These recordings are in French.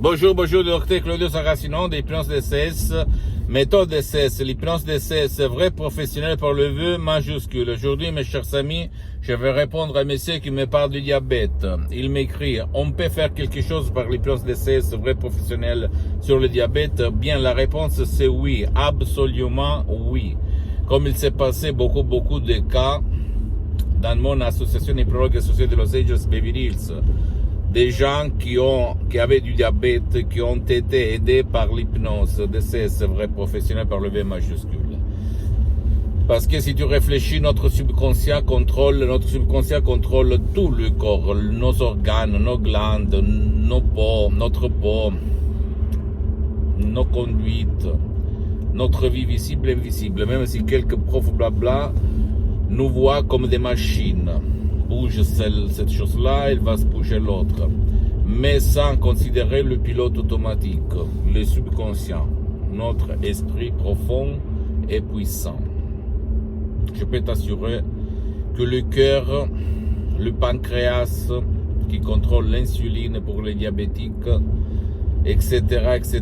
Bonjour, docteur Claudio Saracino d'Hypnose DCS, méthode DCS, l'hypnose DCS, vrai professionnel par le vœu majuscule. Aujourd'hui, mes chers amis, je vais répondre à un monsieur qui me parle du diabète. Il m'écrit, on peut faire quelque chose par l'hypnose DCS, vrai professionnel sur le diabète? Bien, la réponse c'est oui, absolument oui. Comme il s'est passé beaucoup de cas dans mon association hypnologue associée de Los Angeles Beverly Hills. Des gens qui avaient du diabète, qui ont été aidés par l'hypnose DCS, vrai professionnel par le V majuscule. Parce que si tu réfléchis, notre subconscient contrôle tout le corps, nos organes, nos glandes, nos peaux, notre peau, nos conduites, notre vie visible et invisible. Même si quelques profs blabla nous voient comme des machines. Bouge cette chose-là, elle va se bouger l'autre. Mais sans considérer le pilote automatique, le subconscient, notre esprit profond et puissant. Je peux t'assurer que le cœur, le pancréas, qui contrôle l'insuline pour les diabétiques, etc.,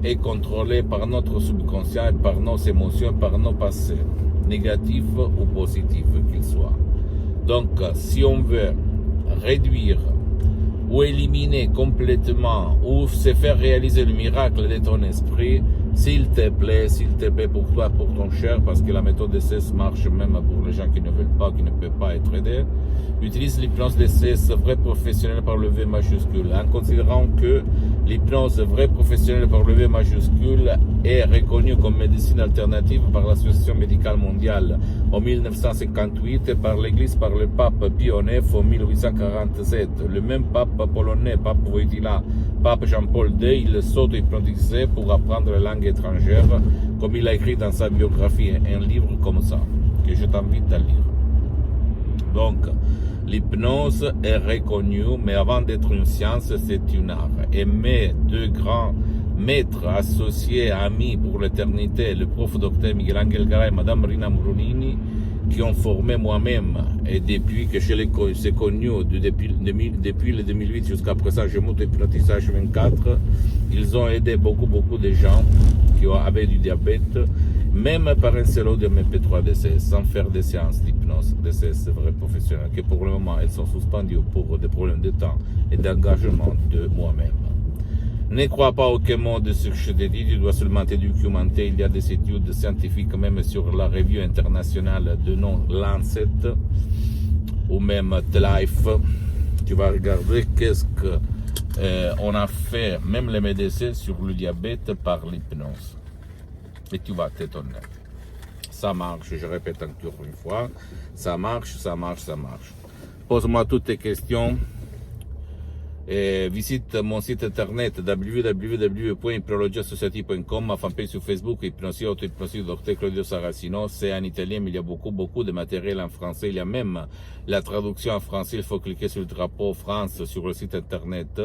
est contrôlé par notre subconscient et par nos émotions, par nos passés, négatifs ou positifs qu'ils soient. Donc, si on veut réduire ou éliminer complètement ou se faire réaliser le miracle de ton esprit, s'il te plaît pour toi, pour ton cher, parce que la méthode DCS marche même pour les gens qui ne veulent pas, qui ne peuvent pas être aidés, utilise l'hypnose DCS vrai professionnel par le V majuscule, en considérant que l'hypnose vrai professionnel par le V majuscule est reconnue comme médecine alternative par l'Association médicale mondiale en 1958 et par l'Église, par le pape Pie IX en 1847. Le même pape polonais, pape Wojtyła, pape Jean-Paul II, il s'auto-hypnotisait pour apprendre la langue étrangère, comme il a écrit dans sa biographie, un livre comme ça, que je t'invite à lire. Donc, l'hypnose est reconnue, mais avant d'être une science, c'est une art. Et mes deux grands maîtres, associés, amis pour l'éternité, le prof docteur Miguel Angel Garay et madame Rina Brunini, qui ont formé moi-même, et depuis que je les ai connus, depuis le 2008 jusqu'à présent, je monte hypnotisage 24, ils ont aidé beaucoup de gens qui avaient du diabète, même par un seul de MP3 DCS, sans faire des séances d'hypnose DCS vrai professionnel, que pour le moment, elles sont suspendues pour des problèmes de temps et d'engagement de moi-même. Ne crois pas aucun mot de ce que je te dis, tu dois seulement te documenter. Il y a des études scientifiques, même sur la revue internationale de nom Lancet, ou même The Life. Tu vas regarder qu'est-ce que on a fait, même les médecins, sur le diabète par l'hypnose. Et tu vas t'étonner. Ça marche, je répète encore une fois, ça marche. Pose-moi toutes tes questions. Et visite mon site internet www.hypnologiassociative.com, ma fanpage sur Facebook, Hypnosie, auto-hypnosie, Dr Claudio Saracino. C'est en italien, mais il y a beaucoup de matériel en français. Il y a même la traduction en français. Il faut cliquer sur le drapeau France sur le site internet.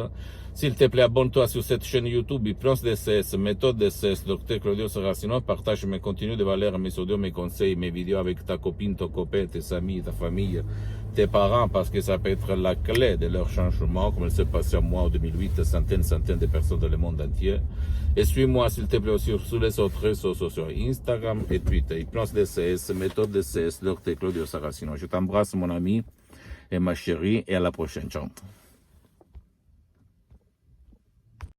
S'il te plaît, abonne-toi sur cette chaîne YouTube, Hypnose DCS, méthode DCS, Dr Claudio Saracino. Partage mes contenus de valeur, mes audios, mes conseils, mes vidéos avec ta copine, ton copain, tes amis, ta famille, tes parents, parce que ça peut être la clé de leur changement, comme il s'est passé à moi en 2008, centaines de personnes dans le monde entier. Et suis-moi, s'il te plaît, aussi sur les autres réseaux sociaux, Instagram et Twitter, Hypnose DCS, méthode DCS, Dr Claudio Saracino. Je t'embrasse, mon ami et ma chérie, et à la prochaine. Ciao.